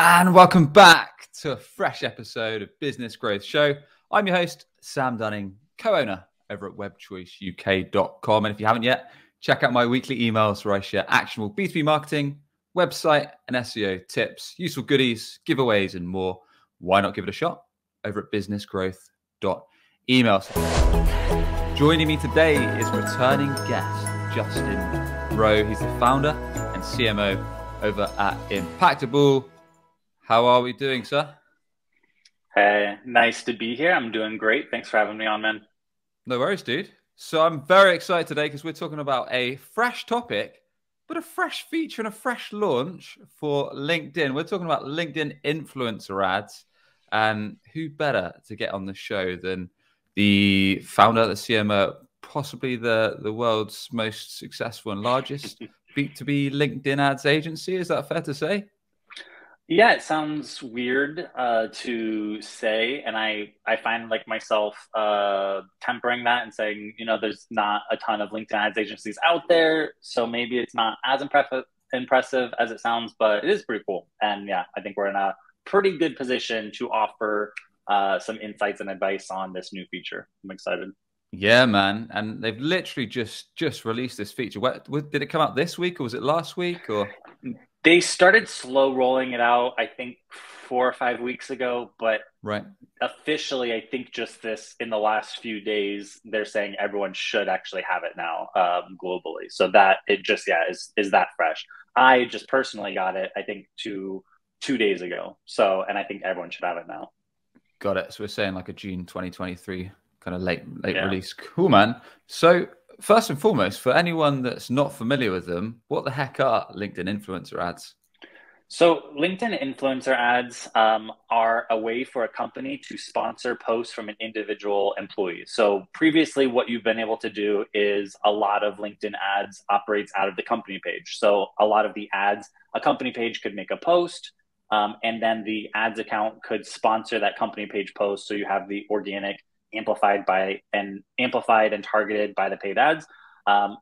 And welcome back to a fresh episode of Business Growth Show. I'm your host, Sam Dunning, co-owner over at webchoiceuk.com. And if you haven't yet, check out my weekly emails where I share actionable B2B marketing, website and SEO tips, useful goodies, giveaways, and more. Why not give it a shot over at businessgrowth.email. Joining me today is returning guest Justin Rowe. He's the founder and CMO over at Impactable. How are we doing, sir? Hey, nice to be here. I'm doing great. Thanks for having me on, man. No worries, dude. So I'm very excited today because we're talking about a fresh topic, but a fresh feature and a fresh launch for LinkedIn. We're talking about LinkedIn influencer ads, and who better to get on the show than the founder, the CMO, possibly the world's most successful and largest B2B LinkedIn ads agency. Is that fair to say? Yeah, it sounds weird to say, and I find like myself tempering that and saying, there's not a ton of LinkedIn ads agencies out there, so maybe it's not as impressive as it sounds, but it is pretty cool. And yeah, I think we're in a pretty good position to offer some insights and advice on this new feature. I'm excited. Yeah, man. And they've literally just released this feature. Did it come out this week or was it last week? Or They started slow rolling it out, I think 4 or 5 weeks ago, but right. Officially, I think just this in the last few days, they're saying everyone should actually have it now globally. So that it just, is that fresh. I just personally got it, I think 2 days ago. So, and I think everyone should have it now. Got it. So we're saying like a June 2023 kind of late release. Cool, man. So first and foremost, for anyone that's not familiar with them, what the heck are LinkedIn influencer ads? So LinkedIn influencer ads are a way for a company to sponsor posts from an individual employee. So previously what you've been able to do is a lot of LinkedIn ads operates out of the company page. So a lot of the ads, a company page could make a post and then the ads account could sponsor that company page post. So you have the organic amplified and targeted by the paid ads,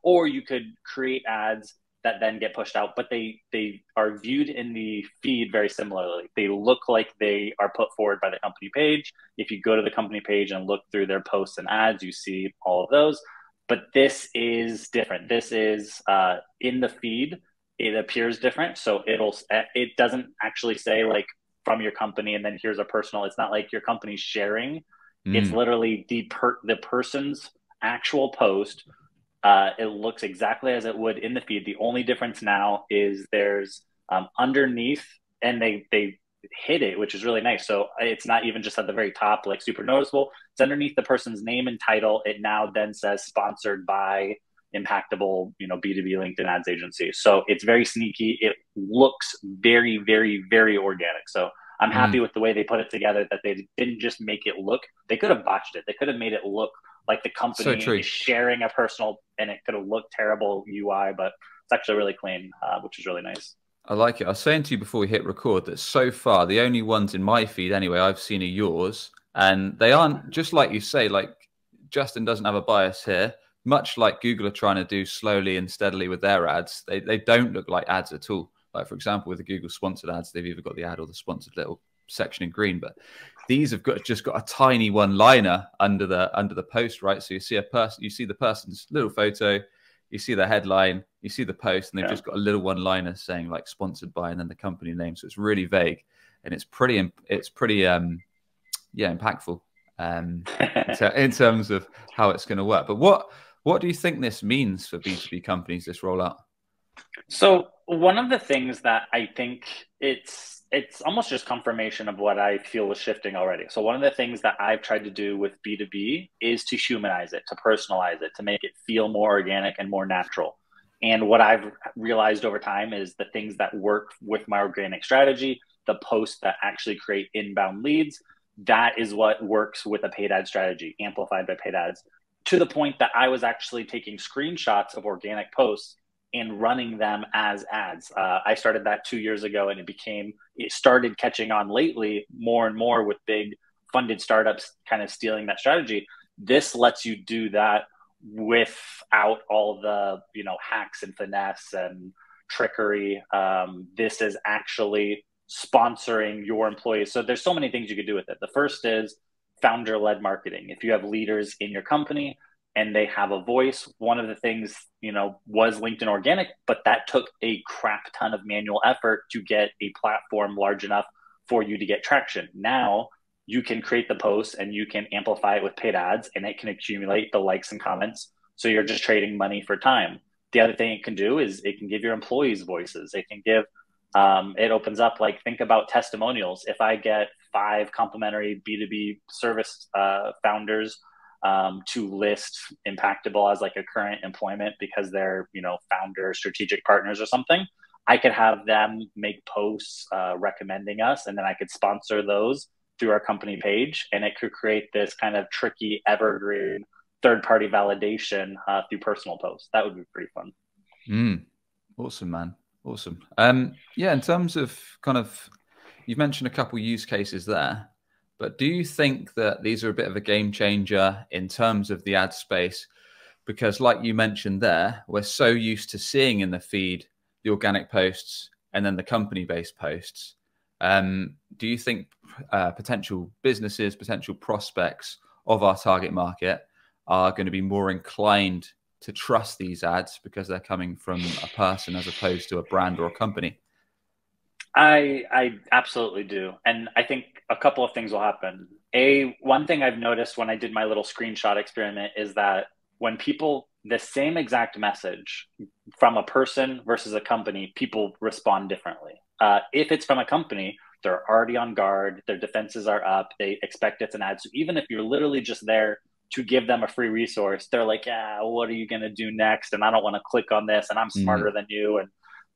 or you could create ads that then get pushed out, but they are viewed in the feed very similarly. They look like they are put forward by the company page. If you go to the company page and look through their posts and ads, you see all of those. But this is different. This is in the feed. It appears different, so it doesn't actually say like from your company and then here's a personal. It's not like your company's sharing. It's literally the person's actual post. It looks exactly as it would in the feed. The only difference now is there's underneath, and they hid it, which is really nice. So it's not even just at the very top, like super noticeable. It's underneath the person's name and title. It now then says sponsored by Impactable, B2B LinkedIn ads agency. So it's very sneaky. It looks very, very, very organic. So I'm happy with the way they put it together, that they didn't just make it look, they could have botched it. They could have made it look like the company is sharing a personal, and it could have looked terrible UI, but it's actually really clean, which is really nice. I like it. I was saying to you before we hit record that so far, the only ones in my feed anyway I've seen are yours. And they aren't, just like you say, like Justin doesn't have a bias here. Much like Google are trying to do slowly and steadily with their ads, they don't look like ads at all. Like, for example, with the Google sponsored ads, they've either got the ad or the sponsored little section in green. But these have just got a tiny one-liner under the post, right? So you see you see the person's little photo, you see the headline, you see the post, and they've just got a little one-liner saying like sponsored by, and then the company name. So it's really vague, and it's pretty impactful in terms of how it's going to work. But what do you think this means for B2B companies, this rollout? So one of the things that I think it's almost just confirmation of what I feel was shifting already. So one of the things that I've tried to do with B2B is to humanize it, to personalize it, to make it feel more organic and more natural. And what I've realized over time is the things that work with my organic strategy, the posts that actually create inbound leads, that is what works with a paid ad strategy, amplified by paid ads, to the point that I was actually taking screenshots of organic posts and running them as ads. I started that 2 years ago, and it started catching on lately more and more with big funded startups kind of stealing that strategy. This lets you do that without all the, hacks and finesse and trickery. This is actually sponsoring your employees. So there's so many things you could do with it. The first is founder-led marketing. If you have leaders in your company and they have a voice, one of the things, was LinkedIn organic, but that took a crap ton of manual effort to get a platform large enough for you to get traction. Now you can create the posts and you can amplify it with paid ads, and it can accumulate the likes and comments. So you're just trading money for time. The other thing it can do is it can give your employees voices. It can give, it opens up, like, think about testimonials. If I get 5 complimentary B2B service founders to list Impactable as like a current employment because they're, founder strategic partners or something, I could have them make posts recommending us, and then I could sponsor those through our company page, and it could create this kind of tricky evergreen third-party validation through personal posts. That would be pretty fun. Awesome, man. Awesome. Yeah, in terms of you've mentioned a couple use cases there, but do you think that these are a bit of a game changer in terms of the ad space? Because like you mentioned there, we're so used to seeing in the feed the organic posts and then the company-based posts. Do you think potential businesses, potential prospects of our target market are going to be more inclined to trust these ads because they're coming from a person as opposed to a brand or a company? I absolutely do. And I think a couple of things will happen. One thing I've noticed when I did my little screenshot experiment is that when people, the same exact message from a person versus a company, people respond differently. If it's from a company, they're already on guard, their defenses are up, they expect it's an ad. So even if you're literally just there to give them a free resource, they're like, yeah, what are you going to do next? And I don't want to click on this, and I'm smarter than you.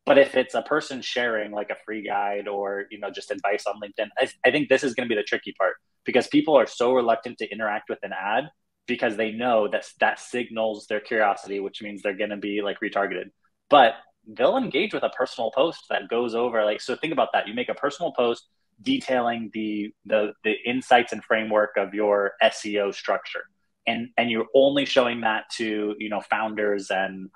But if it's a person sharing like a free guide or, just advice on LinkedIn, I think this is going to be the tricky part, because people are so reluctant to interact with an ad because they know that signals their curiosity, which means they're going to be like retargeted. But they'll engage with a personal post that goes over, like, so think about that. You make a personal post detailing the insights and framework of your SEO structure. And you're only showing that to, founders and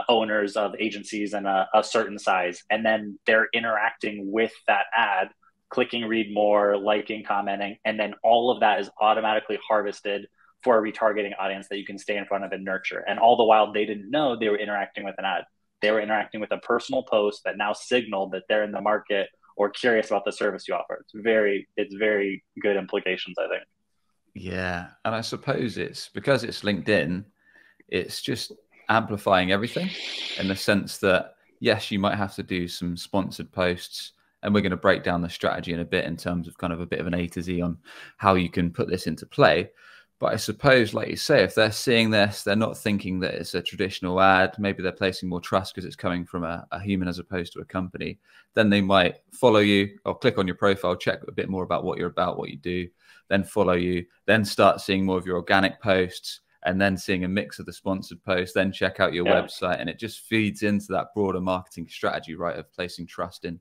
owners of agencies and a certain size. And then they're interacting with that ad, clicking read more, liking, commenting, and then all of that is automatically harvested for a retargeting audience that you can stay in front of and nurture. And all the while they didn't know they were interacting with an ad. They were interacting with a personal post that now signaled that they're in the market or curious about the service you offer. It's very good implications, I think. Yeah. And I suppose it's because it's LinkedIn, it's just amplifying everything in the sense that, yes, you might have to do some sponsored posts, and we're going to break down the strategy in a bit in terms of kind of a bit of an A to Z on how you can put this into play. But I suppose, like you say, if they're seeing this, they're not thinking that it's a traditional ad. Maybe they're placing more trust because it's coming from a human as opposed to a company. Then they might follow you or click on your profile, check a bit more about what you're about, what you do, then follow you, then start seeing more of your organic posts, and then seeing a mix of the sponsored posts, then check out your website. And it just feeds into that broader marketing strategy, right, of placing trust in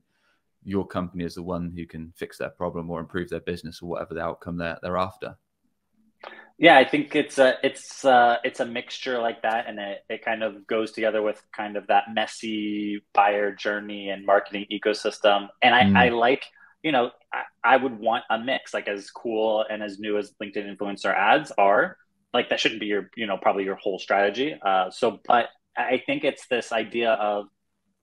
your company as the one who can fix their problem or improve their business or whatever the outcome they're after. Yeah, I think it's a mixture like that, and it kind of goes together with kind of that messy buyer journey and marketing ecosystem. And I like, I would want a mix, like as cool and as new as LinkedIn influencer ads are, like that shouldn't be your, probably your whole strategy. But I think it's this idea of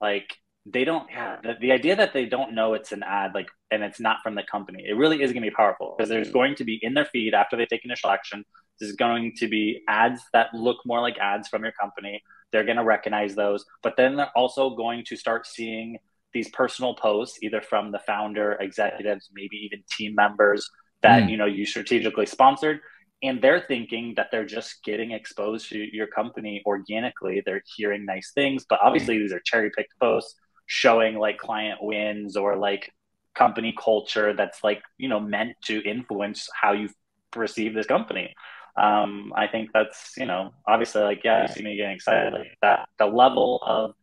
like, they don't have the idea that they don't know it's an ad, like, and it's not from the company. It really is going to be powerful because there's going to be in their feed after they take initial action, there's going to be ads that look more like ads from your company. They're going to recognize those, but then they're also going to start seeing these personal posts, either from the founder, executives, maybe even team members that, you strategically sponsored. And they're thinking that they're just getting exposed to your company organically. They're hearing nice things, but obviously these are cherry picked posts showing like client wins or like company culture that's like, meant to influence how you perceive this company. I think that's, obviously, like, yeah, you see me getting excited, like that. The level of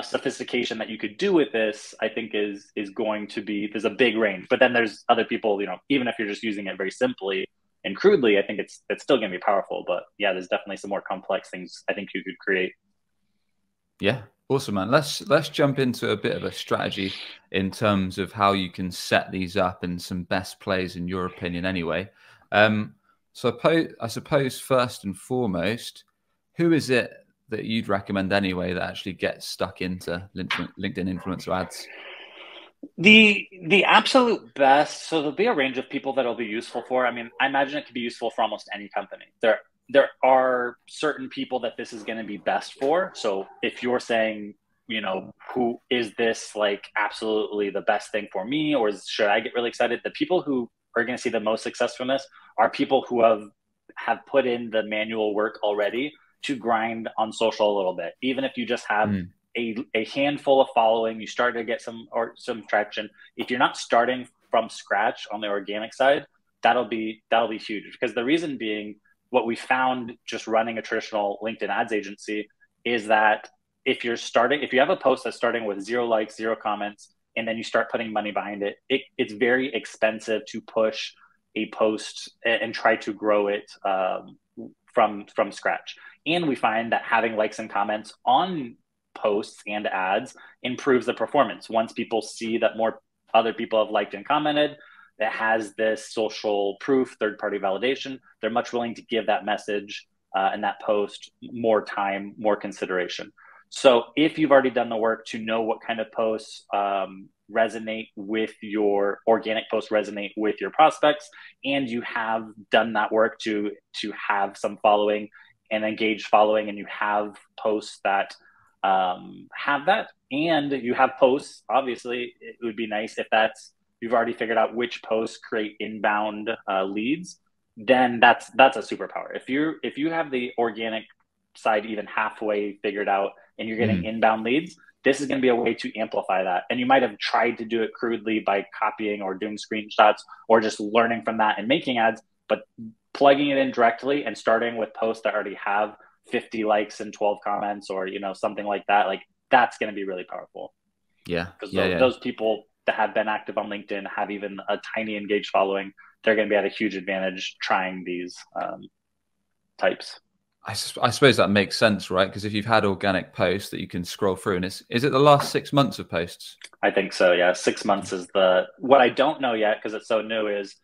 sophistication that you could do with this, I think is going to be, there's a big range, but then there's other people, even if you're just using it very simply and crudely, I think it's still going to be powerful. But yeah, there's definitely some more complex things I think you could create. Yeah, Awesome, man. Let's jump into a bit of a strategy in terms of how you can set these up and some best plays in your opinion anyway. So I suppose first and foremost, who is it that you'd recommend anyway that actually gets stuck into LinkedIn influencer ads? The absolute best, so there'll be a range of people that it'll be useful for. I mean, I imagine it could be useful for almost any company. There are certain people that this is going to be best for. So if you're saying, you know, who is this like absolutely the best thing for me, or should I get really excited? The people who are going to see the most success from this are people who have put in the manual work already to grind on social a little bit. Even if you just have a handful of following, you start to get some traction. If you're not starting from scratch on the organic side, that'll be huge. Because the reason being, what we found just running a traditional LinkedIn ads agency is that if you have a post that's starting with 0 likes, 0 comments, and then you start putting money behind it, it's very expensive to push a post and try to grow it from scratch. And we find that having likes and comments on posts and ads improves the performance. Once people see that more other people have liked and commented, that has this social proof, third-party validation, they're much willing to give that message and that post more time, more consideration. So if you've already done the work to know what kind of posts resonate with your organic posts, resonate with your prospects, and you have done that work to have some following and engaged following, and you have posts that have that, and you have posts, obviously it would be nice if you've already figured out which posts create inbound leads, then that's a superpower. If you have the organic side even halfway figured out and you're getting inbound leads, this is going to be a way to amplify that. And you might have tried to do it crudely by copying or doing screenshots or just learning from that and making ads, but plugging it in directly and starting with posts that already have 50 likes and 12 comments, or, you know, something like that, like that's going to be really powerful. Yeah. Because those people that have been active on LinkedIn have even a tiny engaged following, they're going to be at a huge advantage trying these types. I suppose that makes sense, right? Because if you've had organic posts that you can scroll through, and is it the last 6 months of posts? I think so, yeah. 6 months is what I don't know yet, because it's so new, is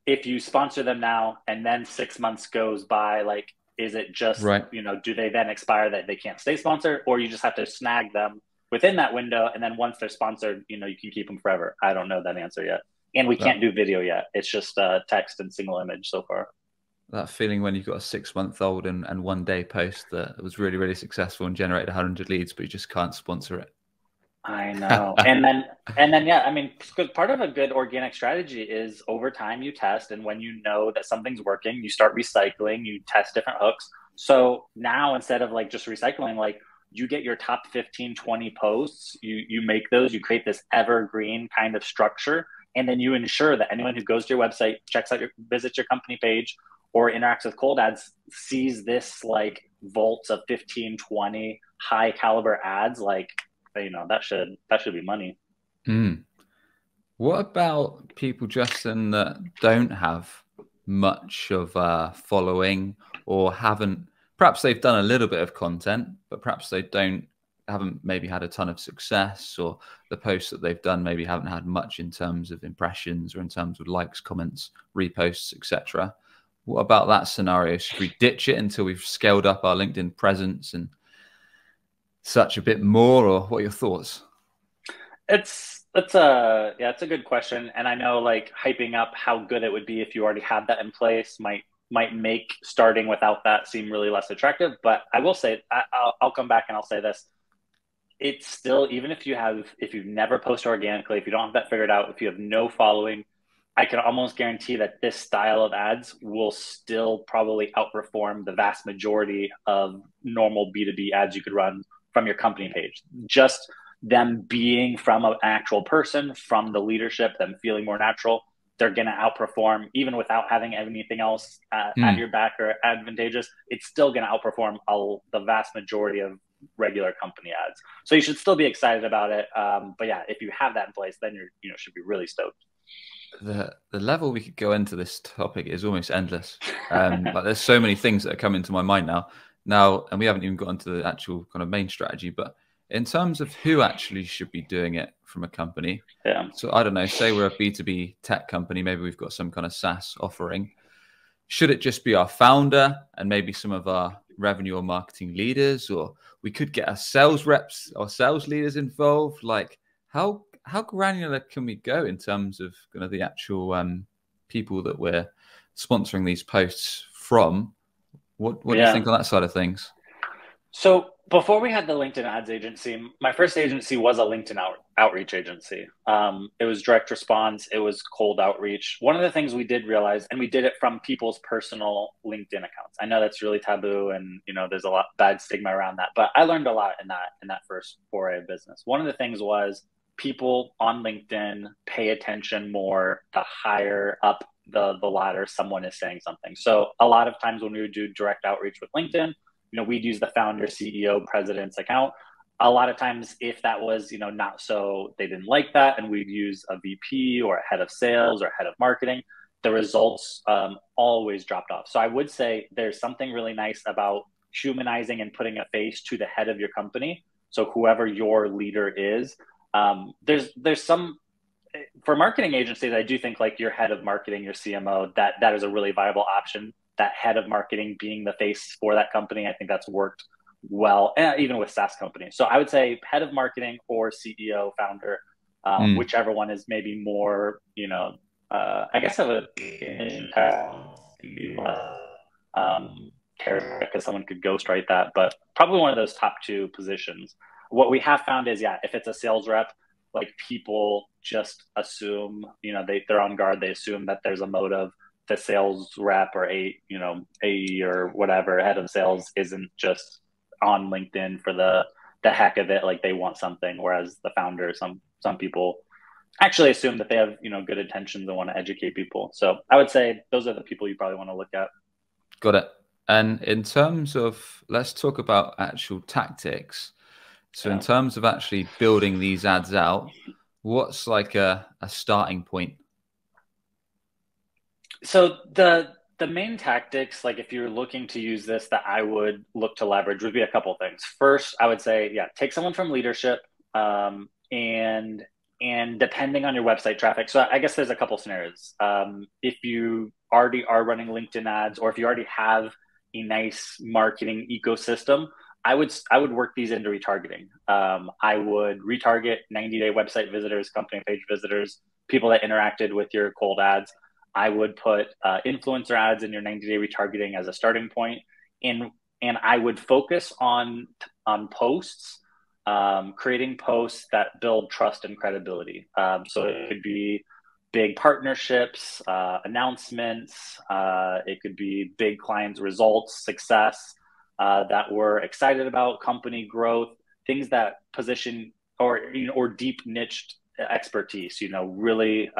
if you sponsor them now and then 6 months goes by, like, is it just, you know, do they then expire that they can't stay sponsored, or you just have to snag them within that window, and then once they're sponsored, you know, you can keep them forever? I don't know that answer yet. And we can't do video yet. It's just text and single image so far. That feeling when you've got a 6-month-old and 1 day post that was really, really successful and generated 100 leads, but you just can't sponsor it. I know. and then, yeah, I mean, part of a good organic strategy is over time you test, and when you know that something's working, you start recycling, you test different hooks. So now, instead of like just recycling, like, you get your top 15, 20 posts, you make those, you create this evergreen kind of structure, and then you ensure that anyone who goes to your website, visits your company page, or interacts with cold ads, sees this like vault of 15, 20 high caliber ads. Like, you know, that should be money. What about people, Justin, that don't have much of a following, or perhaps they've done a little bit of content, but perhaps they haven't maybe had a ton of success, or the posts that they've done maybe haven't had much in terms of impressions or in terms of likes, comments, reposts, etc. What about that scenario? Should we ditch it until we've scaled up our LinkedIn presence and such a bit more, or what are your thoughts? It's a good question. And I know, like, hyping up how good it would be if you already had that in place might make starting without that seem really less attractive. But I will say, I'll come back and I'll say this. It's still, even if you've never posted organically, if you don't have that figured out, if you have no following, I can almost guarantee that this style of ads will still probably outperform the vast majority of normal B2B ads you could run from your company page. Just them being from an actual person, from the leadership, them feeling more natural, they're going to outperform, even without having anything else at your back or advantageous. It's still going to outperform the vast majority of regular company ads. So you should still be excited about it. But yeah, if you have that in place, then you should be really stoked. The level we could go into this topic is almost endless. Like, there's so many things that are coming to my mind now, and we haven't even got into the actual kind of main strategy. But In terms of who actually should be doing it from a company, Yeah. so I don't know, say we're a B2B tech company, maybe we've got some kind of SaaS offering. Should it just be our founder and maybe some of our revenue or marketing leaders, or we could get our sales reps or sales leaders involved? Like how granular can we go in terms of kind of the actual people that we're sponsoring these posts from? What do you think on that side of things? So before we had the LinkedIn ads agency, my first agency was a LinkedIn outreach agency. It was direct response. It was cold outreach. One of the things we did realize, and we did it from people's personal LinkedIn accounts. I know that's really taboo, and there's a lot bad stigma around that. But I learned a lot in that first foray of business. One of the things was people on LinkedIn pay attention more the higher up the ladder someone is saying something. So a lot of times when we would do direct outreach with LinkedIn, we'd use the founder, CEO, president's account. A lot of times, if that was, not so, they didn't like that, and we'd use a VP or a head of sales or head of marketing, the results always dropped off. So I would say there's something really nice about humanizing and putting a face to the head of your company. So whoever your leader is, there's some, for marketing agencies, I do think like your head of marketing, your CMO, that is a really viable option. That head of marketing being the face for that company, I think that's worked well, even with SaaS companies. So I would say head of marketing or CEO, founder, whichever one is maybe more, I guess of a because someone could ghostwrite that, but probably one of those top two positions. What we have found is, if it's a sales rep, like people just assume, they're on guard. They assume that there's a motive. The sales rep or AE or whatever head of sales isn't just on LinkedIn for the heck of it. Like they want something. Whereas the founder, some people actually assume that they have, good intentions and want to educate people. So I would say those are the people you probably want to look at. Got it. And in terms of, let's talk about actual tactics. So in terms of actually building these ads out, what's like a starting point? So the main tactics, like if you're looking to use this, that I would look to leverage would be a couple of things. First, I would say, take someone from leadership, and depending on your website traffic. So I guess there's a couple scenarios. If you already are running LinkedIn ads, or if you already have a nice marketing ecosystem, I would work these into retargeting. I would retarget 90-day website visitors, company page visitors, people that interacted with your cold ads. I would put influencer ads in your 90-day retargeting as a starting point, and I would focus on posts, creating posts that build trust and credibility. So it could be big partnerships, announcements. It could be big clients' results, success that we're excited about, company growth, things that position or deep niched expertise, really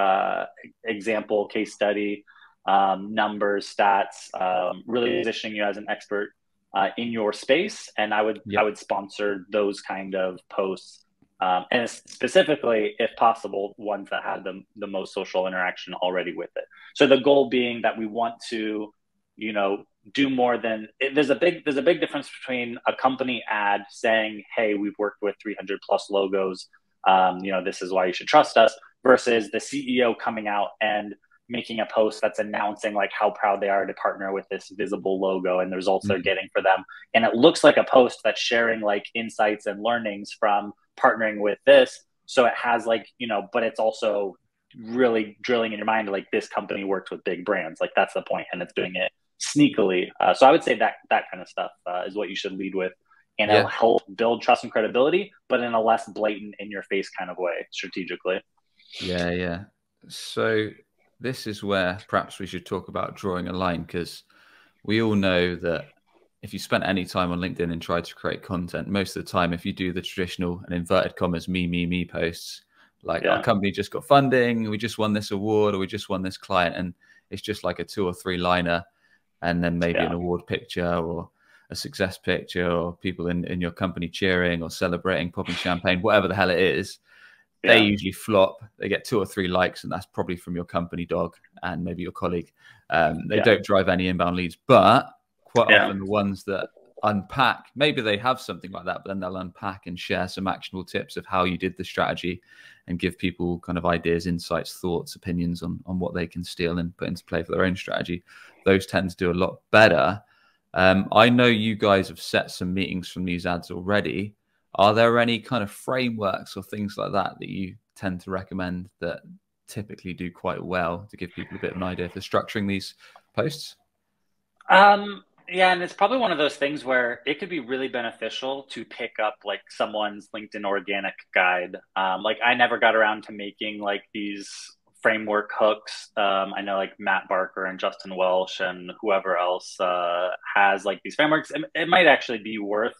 example, case study, numbers, stats, really positioning you as an expert in your space. And I would sponsor those kind of posts, and specifically, if possible, ones that had the most social interaction already with it. So the goal being that we want to, do more than, there's a big difference between a company ad saying, hey, we've worked with 300 plus logos, this is why you should trust us, versus the CEO coming out and making a post that's announcing like how proud they are to partner with this visible logo and the results they're getting for them. And it looks like a post that's sharing like insights and learnings from partnering with this. So it has like, but it's also really drilling in your mind, like this company works with big brands. Like that's the point, and it's doing it sneakily. So I would say that kind of stuff is what you should lead with. And it'll help build trust and credibility, but in a less blatant, in-your-face kind of way, strategically. Yeah. So this is where perhaps we should talk about drawing a line, because we all know that if you spent any time on LinkedIn and tried to create content, most of the time, if you do the traditional and inverted commas me posts, like our company just got funding, we just won this award, or we just won this client, and it's just like a 2 or 3 liner, and then maybe an award picture or a success picture, or people in your company cheering or celebrating, popping champagne, whatever the hell it is. They usually flop. They get 2 or 3 likes, and that's probably from your company dog and maybe your colleague. They don't drive any inbound leads, but quite often the ones that unpack. Maybe they have something like that, but then they'll unpack and share some actionable tips of how you did the strategy and give people kind of ideas, insights, thoughts, opinions on what they can steal and put into play for their own strategy. Those tend to do a lot better. I know you guys have set some meetings from these ads already. Are there any kind of frameworks or things like that that you tend to recommend that typically do quite well to give people a bit of an idea for structuring these posts? Yeah, and it's probably one of those things where it could be really beneficial to pick up like someone's LinkedIn organic guide. Like I never got around to making like these framework hooks. I know like Matt Barker and Justin Welsh and whoever else has like these frameworks. It might actually be worth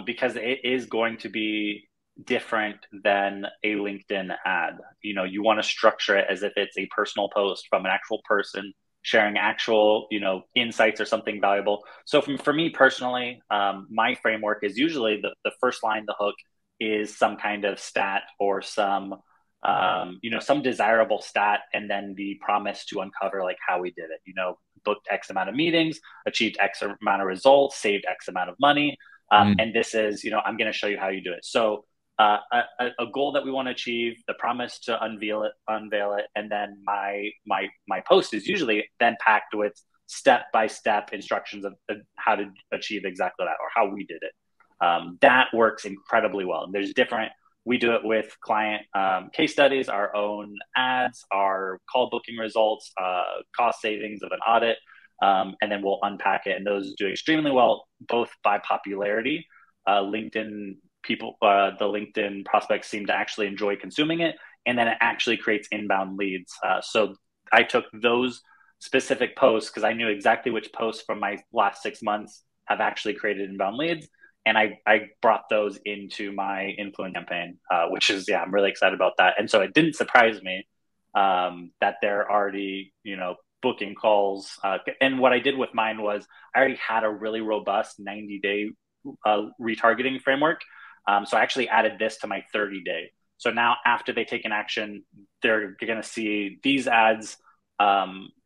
because it is going to be different than a LinkedIn ad. You know, you want to structure it as if it's a personal post from an actual person sharing actual, you know, insights or something valuable. So for me personally, my framework is usually the first line, the hook is some kind of stat or some, you know, some desirable stat, and then the promise to uncover like how we did it. You know, booked X amount of meetings, achieved X amount of results, saved X amount of money, and this is, you know, I'm going to show you how you do it. So a goal that we want to achieve, the promise to unveil it, and then my post is usually then packed with step-by-step instructions of how to achieve exactly that or how we did it. That works incredibly well. There's different. We do it with client case studies, our own ads, our call booking results, cost savings of an audit, and then we'll unpack it. And those do extremely well, both by popularity. LinkedIn people, the LinkedIn prospects seem to actually enjoy consuming it, and then it actually creates inbound leads. So I took those specific posts because I knew exactly which posts from my last 6 months have actually created inbound leads, and I brought those into my influence campaign, which is, yeah, I'm really excited about that. And so it didn't surprise me that they're already, you know, booking calls. And what I did with mine was I already had a really robust 90-day retargeting framework. So I actually added this to my 30-day. So now after they take an action, they're going to see these ads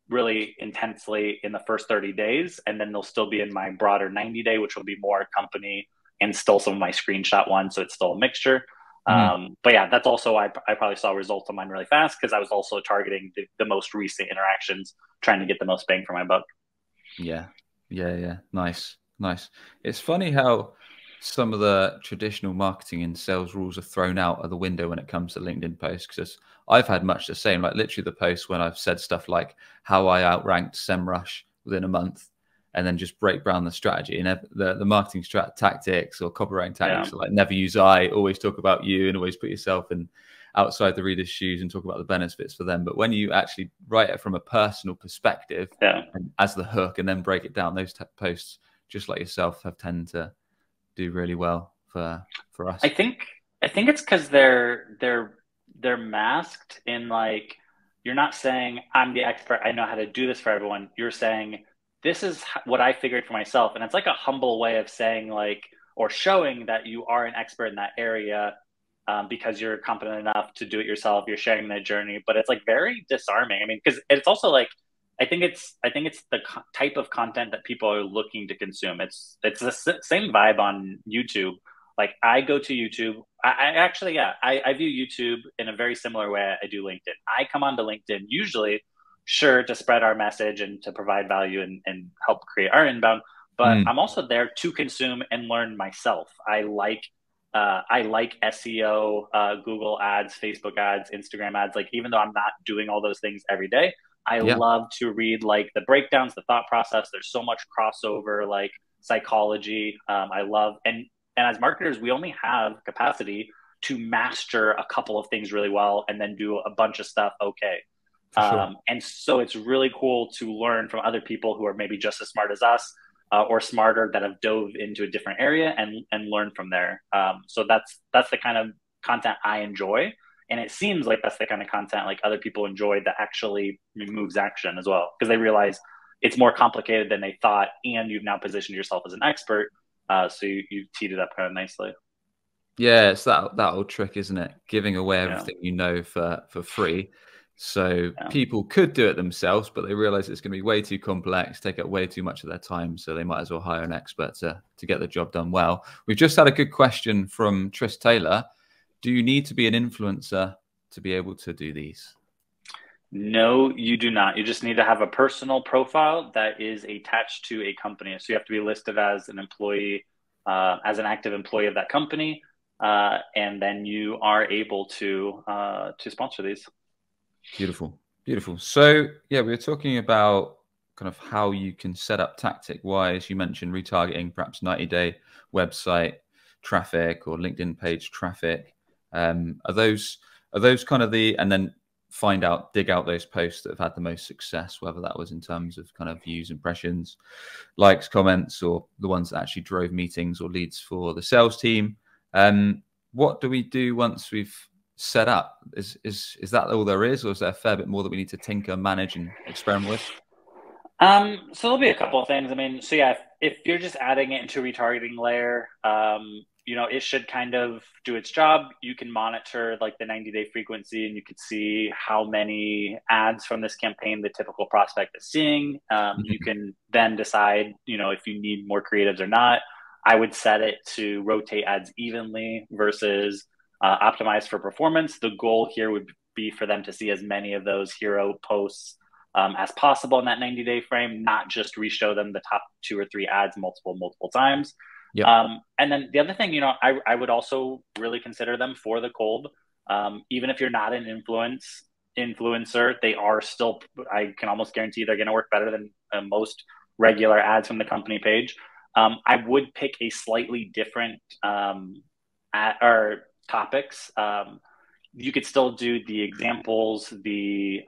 really intensely in the first 30 days. And then they'll still be in my broader 90-day, which will be more company and still some of my screenshot ones. So it's still a mixture. But yeah, that's also why I probably saw results on mine really fast, because I was also targeting the most recent interactions, trying to get the most bang for my buck. Yeah. Nice. It's funny how some of the traditional marketing and sales rules are thrown out of the window when it comes to LinkedIn posts, because I've had much the same, like literally the posts when I've said stuff like how I outranked SEMrush within a month, and then just break down the strategy and the marketing tactics or copywriting tactics, like never use I, always talk about you, and always put yourself in outside the reader's shoes and talk about the benefits for them. But when you actually write it from a personal perspective and as the hook and then break it down, those posts, just like yourself, have tend to do really well for us. I think it's because they're masked in, like, you're not saying I'm the expert, I know how to do this for everyone. You're saying this is what I figured for myself, and it's like a humble way of saying, like, or showing that you are an expert in that area because you're competent enough to do it yourself. You're sharing that journey, but it's like very disarming. I mean, because it's also like I think it's the type of content that people are looking to consume. It's the same vibe on YouTube. Like I go to YouTube. I actually, yeah, I view YouTube in a very similar way I do LinkedIn. I come onto LinkedIn usually, sure, to spread our message and to provide value and help create our inbound. But I'm also there to consume and learn myself. I like SEO, Google ads, Facebook ads, Instagram ads. Like, even though I'm not doing all those things every day, I love to read like the breakdowns, the thought process. There's so much crossover, like psychology. I love, and as marketers, we only have capacity to master a couple of things really well and then do a bunch of stuff okay. Sure. And so it's really cool to learn from other people who are maybe just as smart as us, or smarter, that have dove into a different area and learn from there. So that's the kind of content I enjoy. And it seems like that's the kind of content like other people enjoy that actually moves action as well, because they realize it's more complicated than they thought, and you've now positioned yourself as an expert. So you teed it up kind of nicely. Yeah, it's that old trick, isn't it? Giving away Yeah. everything you know for free. So Yeah. people could do it themselves, but they realize it's going to be way too complex, take up way too much of their time. So they might as well hire an expert to get the job done well. We've just had a good question from Tris Taylor. Do you need to be an influencer to be able to do these? No, you do not. You just need to have a personal profile that is attached to a company. So you have to be listed as an employee, as an active employee of that company, and then you are able to sponsor these. Beautiful. Beautiful. So, yeah, we were talking about kind of how you can set up tactic wise. You mentioned retargeting, perhaps 90-day website traffic or LinkedIn page traffic. Are those kind of and then dig out those posts that have had the most success, whether that was in terms of kind of views, impressions, likes, comments, or the ones that actually drove meetings or leads for the sales team. What do we do once we've set up? Is that all there is, or is there a fair bit more that we need to tinker, manage, and experiment with? So there'll be a couple of things. I mean, so yeah, if you're just adding it into retargeting layer, it should kind of do its job. You can monitor like the 90-day frequency, and you can see how many ads from this campaign the typical prospect is seeing. You can then decide, if you need more creatives or not. I would set it to rotate ads evenly versus optimize for performance. The goal here would be for them to see as many of those hero posts as possible in that 90-day frame, not just re-show them the top 2 or 3 ads multiple times. Yep. And then the other thing, I would also really consider them for the cold. Even if you're not an influencer, they are still, I can almost guarantee they're going to work better than most regular ads from the company page. I would pick a slightly different or topics. You could still do the examples, the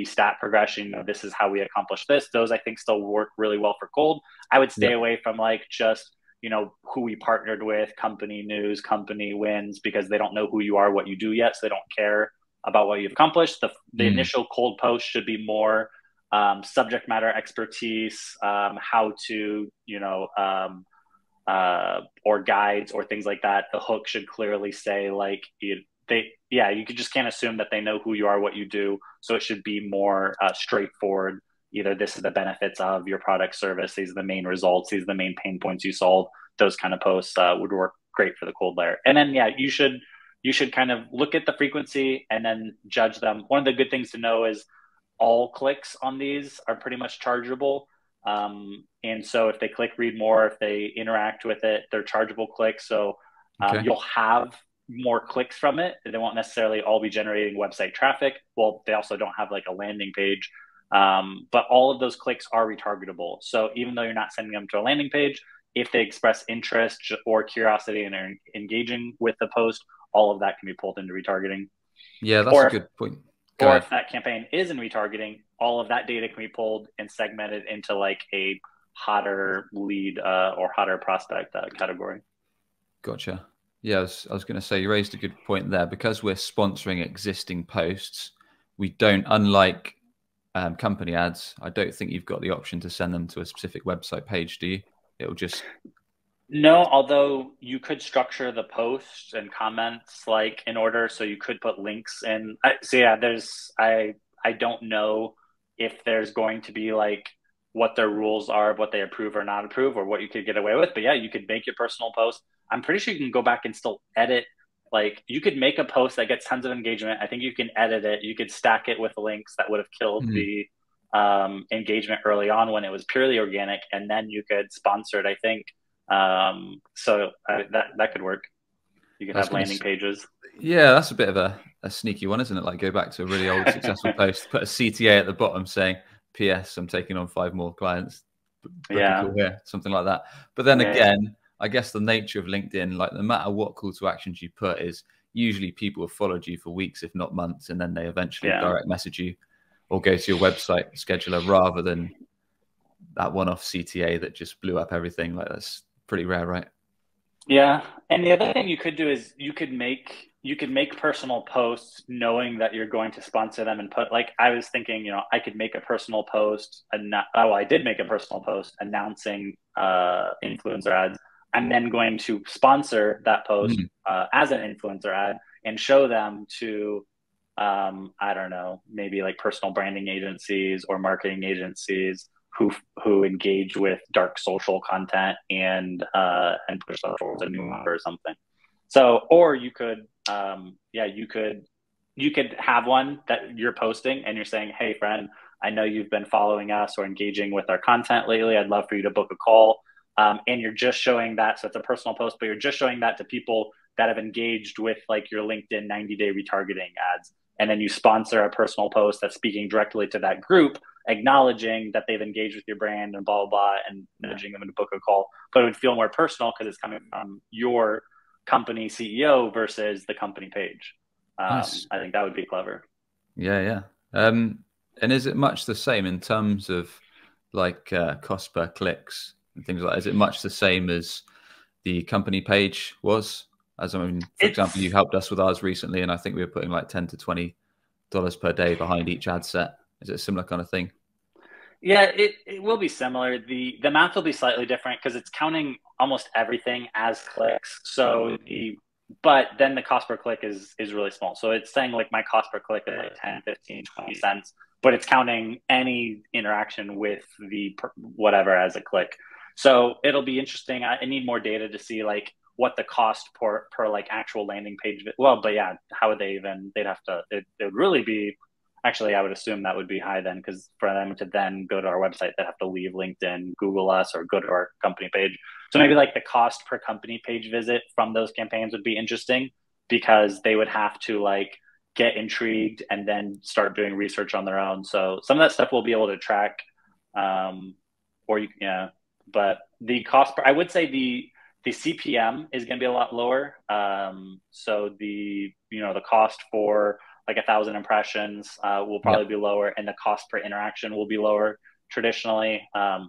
stat progression. This is how we accomplish this. Those I think still work really well for cold. I would stay away from like just who we partnered with, company news, company wins, because they don't know who you are, what you do yet, so they don't care about what you've accomplished. The initial cold post should be more subject matter expertise, how to or guides or things like that. The hook should clearly say like you just can't assume that they know who you are, what you do. So it should be more straightforward. Either this is the benefits of your product service, these are the main results, these are the main pain points you solve. Those kind of posts would work great for the cold layer. And then you should kind of look at the frequency and then judge them. One of the good things to know is all clicks on these are pretty much chargeable. And so if they click read more, if they interact with it, they're chargeable clicks. So you'll have more clicks from it. They won't necessarily all be generating website traffic. Well, they also don't have like a landing page. But all of those clicks are retargetable. So even though you're not sending them to a landing page, if they express interest or curiosity and are engaging with the post, all of that can be pulled into retargeting. Yeah, that's a good point. Or if that campaign is in retargeting, all of that data can be pulled and segmented into like a hotter lead or hotter prospect category. Gotcha. Yeah, I was going to say, you raised a good point there. Because we're sponsoring existing posts, we don't, unlike company ads, I don't think you've got the option to send them to a specific website page, do you? It'll just... No, although you could structure the posts and comments like in order, so you could put links in. So yeah, I don't know if there's going to be like what their rules are, what they approve or not approve, or what you could get away with. But yeah, you could make your personal post. I'm pretty sure you can go back and still edit. Like you could make a post that gets tons of engagement. I think you can edit it. You could stack it with links that would have killed the engagement early on when it was purely organic, and then you could sponsor it, I think. So that could work. You could have landing pages. Yeah, that's a bit of a sneaky one, isn't it? Like go back to a really old successful post, put a CTA at the bottom saying, "P.S. I'm taking on 5 more clients." Cool here, something like that. But then again, I guess the nature of LinkedIn, like no matter what call to actions you put, is usually people have followed you for weeks, if not months, and then they eventually direct message you or go to your website scheduler rather than that one-off CTA that just blew up everything. Like that's pretty rare, right? Yeah. And the other thing you could do is you could make personal posts knowing that you're going to sponsor them and put, like, I was thinking, I could make a personal post and I did make a personal post announcing influencer ads. I'm then going to sponsor that post Mm. as an influencer ad and show them to, I don't know, maybe like personal branding agencies or marketing agencies who engage with dark social content and push that towards a new offer or something. So, or you could, you could have one that you're posting and you're saying, hey, friend, I know you've been following us or engaging with our content lately. I'd love for you to book a call. And you're just showing that. So it's a personal post, but you're just showing that to people that have engaged with like your LinkedIn 90-day retargeting ads. And then you sponsor a personal post that's speaking directly to that group, acknowledging that they've engaged with your brand and blah, blah, blah, and nudging them to book a call. But it would feel more personal because it's coming from your company CEO versus the company page. Nice. I think that would be clever. Yeah, yeah. And is it much the same in terms of like cost per clicks and things like that? Is it much the same as the company page was? As I mean, for example, you helped us with ours recently, and I think we were putting like $10 to $20 per day behind each ad set. Is it a similar kind of thing? Yeah, it will be similar. The math will be slightly different because it's counting almost everything as clicks. But then the cost per click is really small. So it's saying like my cost per click is like 10, 15, 20 cents, but it's counting any interaction with the whatever as a click. So it'll be interesting. I need more data to see like what the cost per like actual landing page. Well, but yeah, how would they even, they'd have to, it would really be, actually, I would assume that would be high then, because for them to then go to our website, they have to leave LinkedIn, Google us, or go to our company page. So maybe like the cost per company page visit from those campaigns would be interesting because they would have to like get intrigued and then start doing research on their own. So some of that stuff we'll be able to track, yeah. But the cost, I would say the CPM is going to be a lot lower. So the cost for like 1,000 impressions will probably be lower, and the cost per interaction will be lower. Traditionally,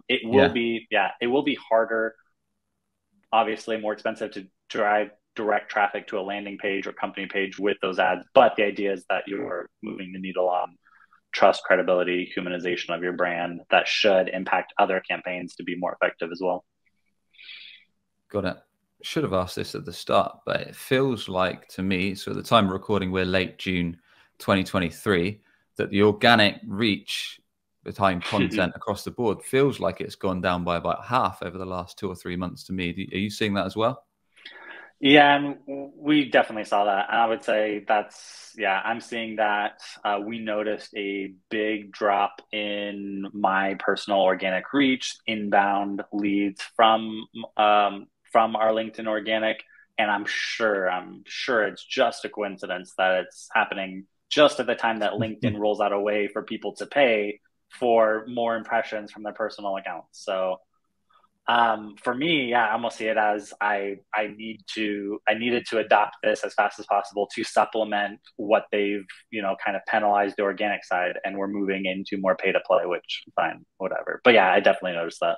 it will be harder, obviously more expensive to drive direct traffic to a landing page or company page with those ads. But the idea is that you're moving the needle on trust, credibility, humanization of your brand that should impact other campaigns to be more effective as well. Got it. Should have asked this at the start, but it feels like to me, so at the time of recording, we're late June 2023, that the organic reach behind content across the board feels like it's gone down by about half over the last 2 or 3 months to me. Are you seeing that as well? Yeah, and we definitely saw that. And I would say I'm seeing that. We noticed a big drop in my personal organic reach, inbound leads from our LinkedIn organic. And I'm sure it's just a coincidence that it's happening just at the time that LinkedIn rolls out a way for people to pay for more impressions from their personal accounts. So for me, yeah, I almost see it as I needed to adopt this as fast as possible to supplement what they've, kind of penalized the organic side, and we're moving into more pay to play, which fine, whatever. But yeah, I definitely noticed that.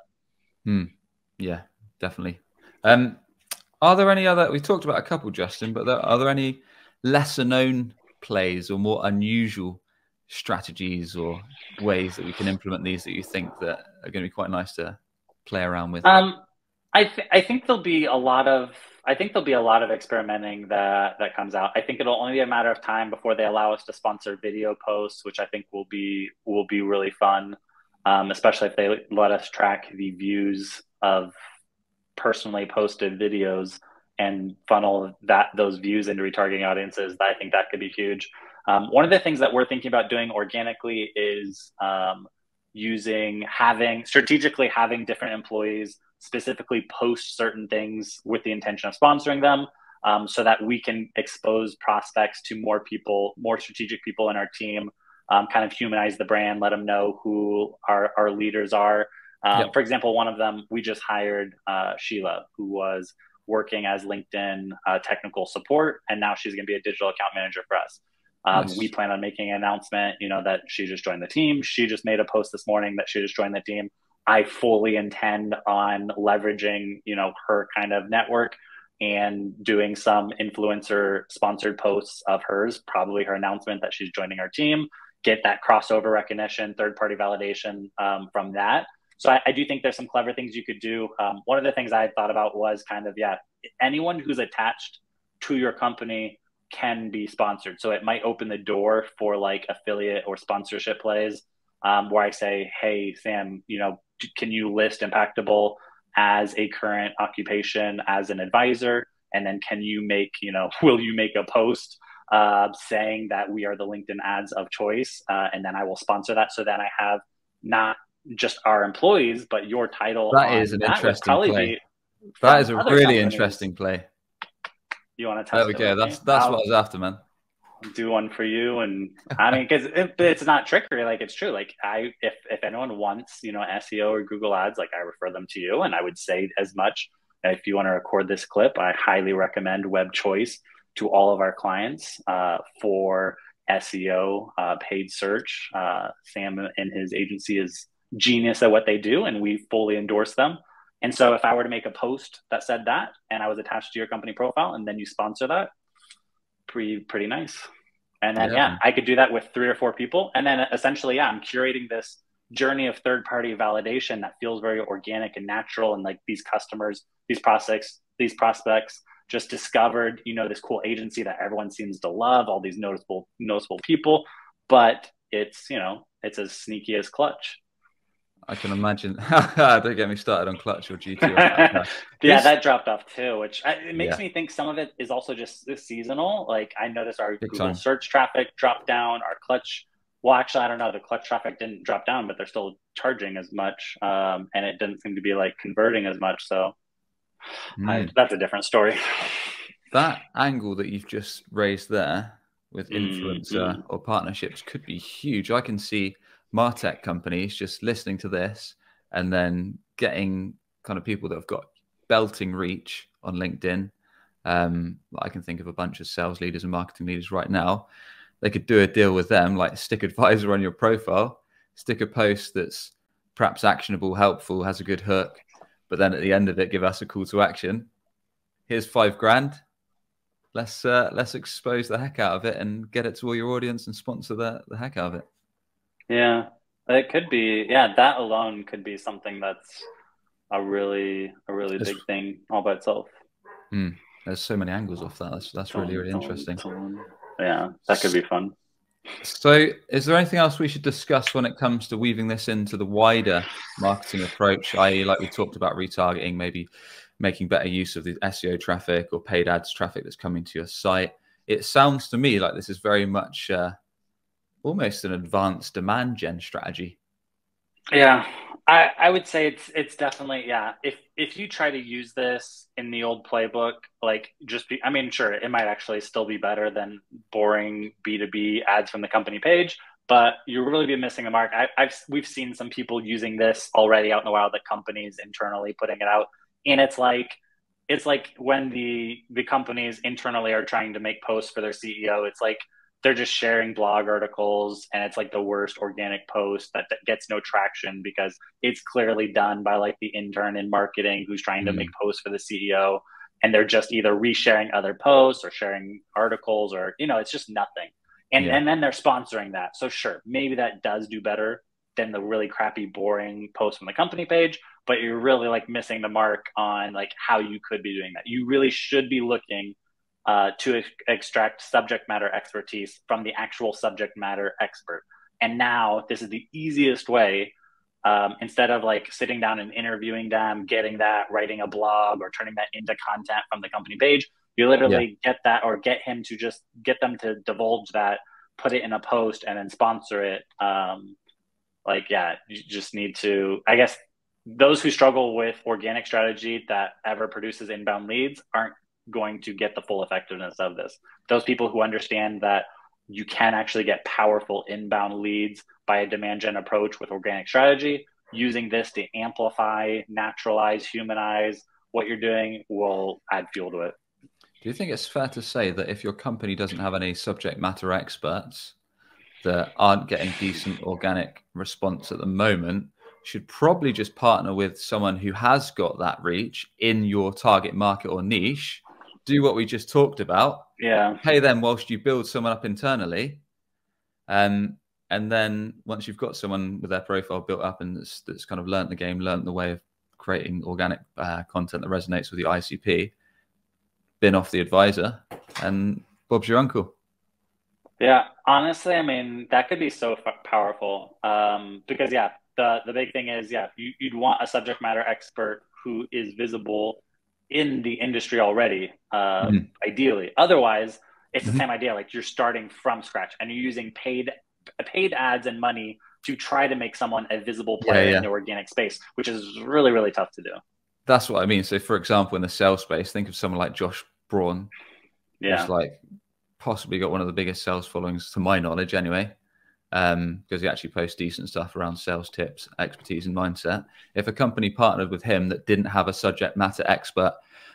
Yeah, definitely. Are there any other, we talked about a couple, Justin, but are there any lesser known plays or more unusual strategies or ways that we can implement these that you think that are going to be quite nice to play around with? I think there'll be a lot of experimenting that comes out. I think it'll only be a matter of time before they allow us to sponsor video posts, which I think will be really fun, especially if they let us track the views of personally posted videos and funnel those views into retargeting audiences. I think that could be huge. One of the things that we're thinking about doing organically is strategically having different employees specifically post certain things with the intention of sponsoring them, so that we can expose prospects to more people, more strategic people in our team, kind of humanize the brand, let them know who our leaders are. For example, one of them, we just hired Sheila, who was working as LinkedIn technical support, and now she's going to be a digital account manager for us. Nice. We plan on making an announcement, that she just joined the team. She just made a post this morning that she just joined the team. I fully intend on leveraging, her kind of network and doing some influencer sponsored posts of hers, probably her announcement that she's joining our team, get that crossover recognition, third-party validation from that. So I do think there's some clever things you could do. One of the things I thought about was kind of, yeah, anyone who's attached to your company can be sponsored. So it might open the door for like affiliate or sponsorship plays, where I say, hey, Sam, you know, can you list Impactable as a current occupation as an advisor? And then can you make, you know, will you make a post saying that we are the LinkedIn ads of choice? And then I will sponsor that. So then I have not just our employees, but your title That is on an that would interesting probably play. be That from is a other really companies. interesting play. You want to There test we it go. with me? That's what I was after, man. Do one for you, and I mean, because it's not trickery. Like, it's true. Like, if anyone wants, you know, SEO or Google Ads, like, I refer them to you, and I would say as much. If you want to record this clip, I highly recommend Web Choice to all of our clients for SEO, paid search. Sam and his agency is genius at what they do, and we fully endorse them. And so if I were to make a post that said that, and I was attached to your company profile, and then you sponsor that, pretty nice. And then, yeah, I could do that with 3 or 4 people. And then essentially, yeah, I'm curating this journey of third-party validation that feels very organic and natural. And like these customers, these prospects just discovered, you know, this cool agency that everyone seems to love, all these noticeable people, but it's, you know, it's as sneaky as Clutch. I can imagine. Don't get me started on Clutch or GT. Yeah, that dropped off too, which it makes me think some of it is also just seasonal. Like I noticed our Google search traffic dropped down, our Clutch. Well, actually, I don't know. The Clutch traffic didn't drop down, but they're still charging as much, and it didn't seem to be like converting as much. So that's a different story. That angle that you've just raised there with influencer or partnerships could be huge. I can see MarTech companies just listening to this and then getting kind of people that have got belting reach on LinkedIn. I can think of a bunch of sales leaders and marketing leaders right now. They could do a deal with them, like stick advisor on your profile, stick a post that's perhaps actionable, helpful, has a good hook, but then at the end of it, give us a call to action. Here's $5,000. Let's expose the heck out of it and get it to all your audience and sponsor the heck out of it. Yeah, it could be. Yeah, that alone could be something that's a really big thing all by itself. There's so many angles off that. That's really interesting. Yeah, that could be fun. So is there anything else we should discuss when it comes to weaving this into the wider marketing approach, i.e. like we talked about retargeting, maybe making better use of the SEO traffic or paid ads traffic that's coming to your site? It sounds to me like this is very much almost an advanced demand gen strategy. Yeah, I would say it's definitely, yeah. If you try to use this in the old playbook, like I mean, sure, it might actually still be better than boring B2B ads from the company page, but you'll really be missing the mark. We've seen some people using this already out in the wild, the companies internally putting it out, and it's like when the companies internally are trying to make posts for their CEO, it's like they're just sharing blog articles, and it's like the worst organic post that gets no traction because it's clearly done by like the intern in marketing who's trying to make posts for the CEO, and they're just either resharing other posts or sharing articles, or, you know, it's just nothing. And then they're sponsoring that. So sure, maybe that does do better than the really crappy, boring post from the company page, but you're really like missing the mark on like how you could be doing that. You really should be looking to extract subject matter expertise from the actual subject matter expert. And now this is the easiest way, instead of like sitting down and interviewing them, getting that, writing a blog or turning that into content from the company page. You literally get that, or get him to just get them to divulge that, put it in a post, and then sponsor it. You just need to, I guess, those who struggle with organic strategy that ever produces inbound leads aren't going to get the full effectiveness of this. Those people who understand that you can actually get powerful inbound leads by a demand gen approach with organic strategy, using this to amplify, naturalize, humanize what you're doing, will add fuel to it. Do you think it's fair to say that if your company doesn't have any subject matter experts that aren't getting decent organic response at the moment, should probably just partner with someone who has got that reach in your target market or niche, do what we just talked about, pay them whilst you build someone up internally, And then once you've got someone with their profile built up and that's kind of learned the game, learned the way of creating organic content that resonates with your ICP, bin off the advisor, and Bob's your uncle. Yeah, honestly, I mean, that could be so powerful. Because yeah, the big thing is, yeah, you'd want a subject matter expert who is visible in the industry already, ideally. Otherwise, it's the same idea. Like you're starting from scratch and you're using paid ads and money to try to make someone a visible player in the organic space, which is really, really tough to do. That's what I mean. So, for example, in the sales space, think of someone like Josh Braun, who's like possibly got one of the biggest sales followings, to my knowledge, anyway, because he actually posts decent stuff around sales tips, expertise, and mindset. If a company partnered with him that didn't have a subject matter expert,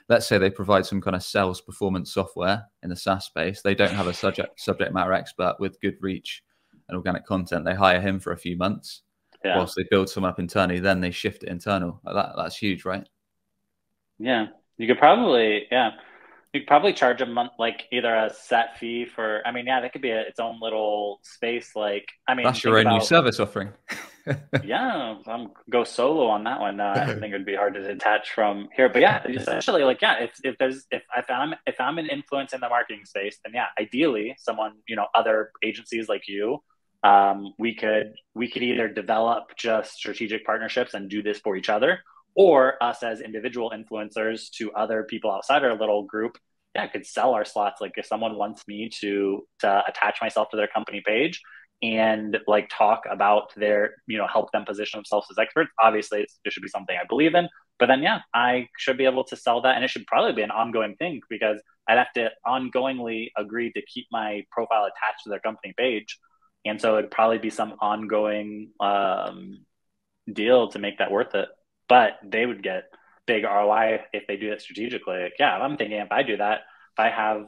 let's say they provide some kind of sales performance software in the SaaS space, they don't have a subject matter expert with good reach and organic content. They hire him for a few months whilst they build some up internally. Then they shift it internal. That's huge, right? Yeah, you could probably, you could probably charge a month, like either a set fee for, I mean, yeah, that could be its own little space. Like, I mean, that's your own new service offering. Yeah, go solo on that one. I think it'd be hard to detach from here, but yeah, essentially, like, yeah, if I'm an influence in the marketing space, then yeah, ideally, someone, other agencies like you, we could either develop just strategic partnerships and do this for each other, or us as individual influencers to other people outside our little group. Yeah, I could sell our slots. Like if someone wants me to attach myself to their company page and like talk about their, help them position themselves as experts, obviously it should be something I believe in. But then, yeah, I should be able to sell that. And it should probably be an ongoing thing because I'd have to ongoingly agree to keep my profile attached to their company page. And so it'd probably be some ongoing deal to make that worth it. But they would get big ROI if they do it strategically. Like, yeah, I'm thinking if I do that, if I have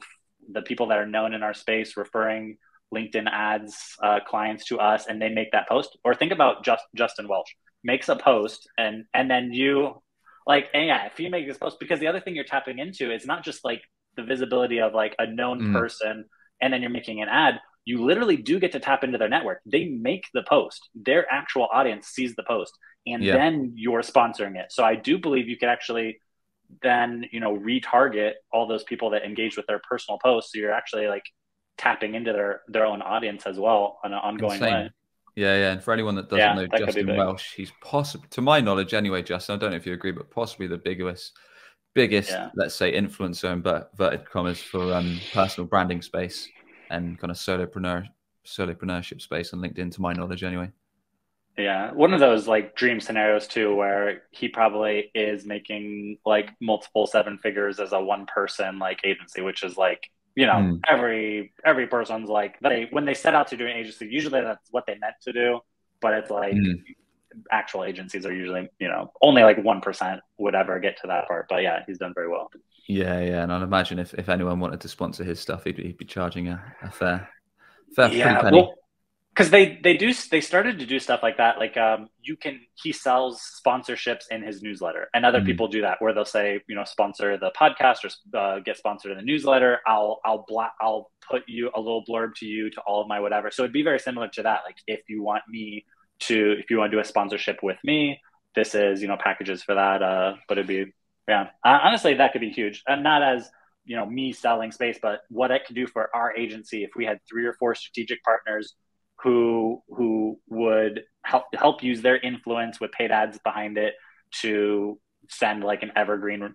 the people that are known in our space referring LinkedIn ads clients to us and they make that post, or think about Justin Welsh makes a post and then you like, and yeah, if you make this post, because the other thing you're tapping into is not just like the visibility of like a known person and then you're making an ad. You literally do get to tap into their network. They make the post. Their actual audience sees the post and then you're sponsoring it. So I do believe you could actually then, retarget all those people that engage with their personal posts. So you're actually like tapping into their own audience as well on an ongoing way. Yeah. And for anyone that doesn't know Justin Welsh, he's possibly, to my knowledge anyway, Justin, I don't know if you agree, but possibly the biggest, let's say, influencer in inverted commas for personal branding space and kind of solopreneurship space on LinkedIn, to my knowledge anyway. Yeah, one of those like dream scenarios too, where he probably is making like multiple seven figures as a one person like agency, which is like, every person's like when they set out to do an agency, usually that's what they meant to do, but it's like actual agencies are usually, only like 1% would ever get to that part. But yeah, he's done very well. Yeah, and I'd imagine if anyone wanted to sponsor his stuff, he'd be charging a fair pretty penny. Well, because they started to do stuff like that. Like he sells sponsorships in his newsletter, and other people do that where they'll say, sponsor the podcast or get sponsored in the newsletter. I'll put you a little blurb to all of my whatever. So it'd be very similar to that. Like if you want to do a sponsorship with me, this is packages for that. But it'd be honestly that could be huge, and not as me selling space, but what it could do for our agency if we had 3 or 4 strategic partners who would help use their influence with paid ads behind it to send like an evergreen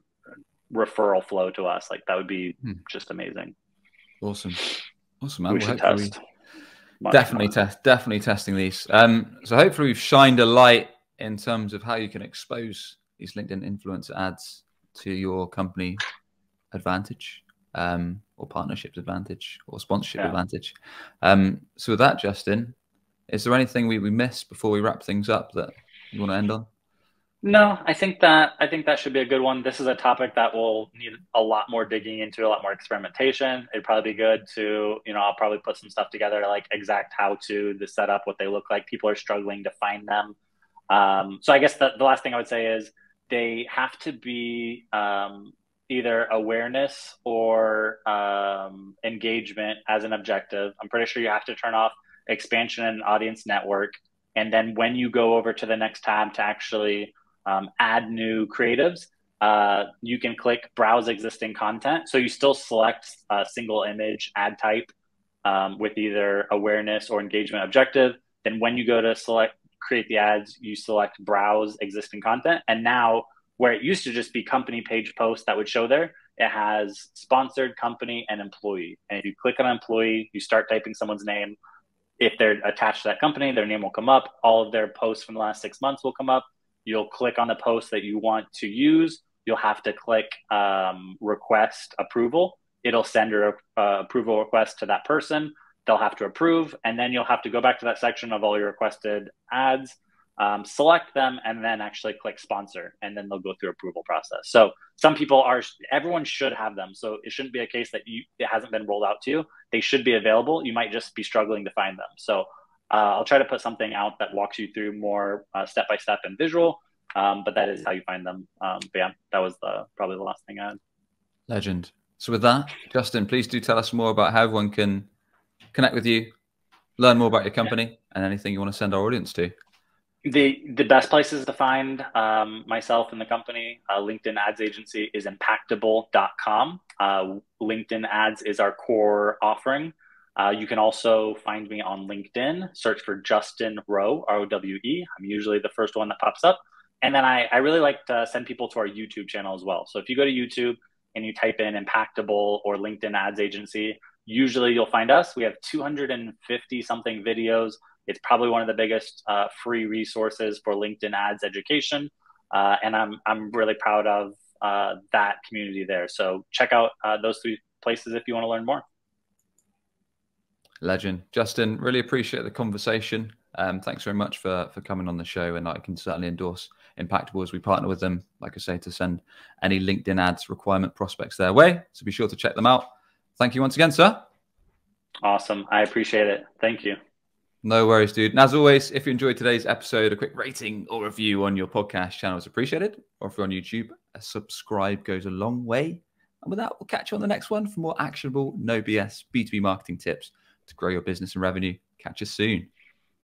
referral flow to us. Like that would be just amazing. Awesome, man. We should test. Definitely testing these. So hopefully we've shined a light in terms of how you can expose these LinkedIn influencer ads to your company advantage. Or partnerships advantage or sponsorship advantage. So with that, Justin, is there anything we missed before we wrap things up that you want to end on? No, I think that should be a good one. This is a topic that will need a lot more digging into, a lot more experimentation. It'd probably be good to, I'll probably put some stuff together, like exact how to, the setup, what they look like. People are struggling to find them. So I guess the last thing I would say is they have to be either awareness or engagement as an objective. I'm pretty sure you have to turn off expansion and audience network. And then when you go over to the next tab to actually add new creatives, you can click browse existing content. So you still select a single image ad type with either awareness or engagement objective. Then when you go to select create the ads, you select browse existing content. And now where it used to just be company page post that would show there, it has sponsored, company, and employee. And if you click on employee, you start typing someone's name. If they're attached to that company, their name will come up. All of their posts from the last 6 months will come up. You'll click on the post that you want to use. You'll have to click request approval. It'll send your approval request to that person. They'll have to approve. And then you'll have to go back to that section of all your requested ads, select them, and then actually click sponsor. And then they'll go through approval process. So everyone should have them. So it shouldn't be a case that it hasn't been rolled out to you. They should be available. You might just be struggling to find them. So I'll try to put something out that walks you through more step-by-step and visual. But that is how you find them. But yeah, that was probably the last thing I had. Legend. So with that, Justin, please do tell us more about how everyone can connect with you, learn more about your company, and anything you want to send our audience to. The best places to find myself and the company, LinkedIn ads agency, is impactable.com. LinkedIn ads is our core offering. You can also find me on LinkedIn. Search for Justin Rowe, R-O-W-E. I'm usually the first one that pops up. And then I really like to send people to our YouTube channel as well. So if you go to YouTube and you type in Impactable or LinkedIn ads agency, usually you'll find us. We have 250 something videos. It's probably one of the biggest free resources for LinkedIn ads education. And I'm really proud of that community there. So check out those 3 places if you want to learn more. Legend. Justin, really appreciate the conversation. Thanks very much for coming on the show. And I can certainly endorse Impactable as we partner with them, like I say, to send any LinkedIn ads requirement prospects their way. So be sure to check them out. Thank you once again, sir. Awesome. I appreciate it. Thank you. No worries, dude. And as always, if you enjoyed today's episode, a quick rating or review on your podcast channel is appreciated. Or if you're on YouTube, a subscribe goes a long way. And with that, we'll catch you on the next one for more actionable, no BS B2B marketing tips to grow your business and revenue. Catch you soon.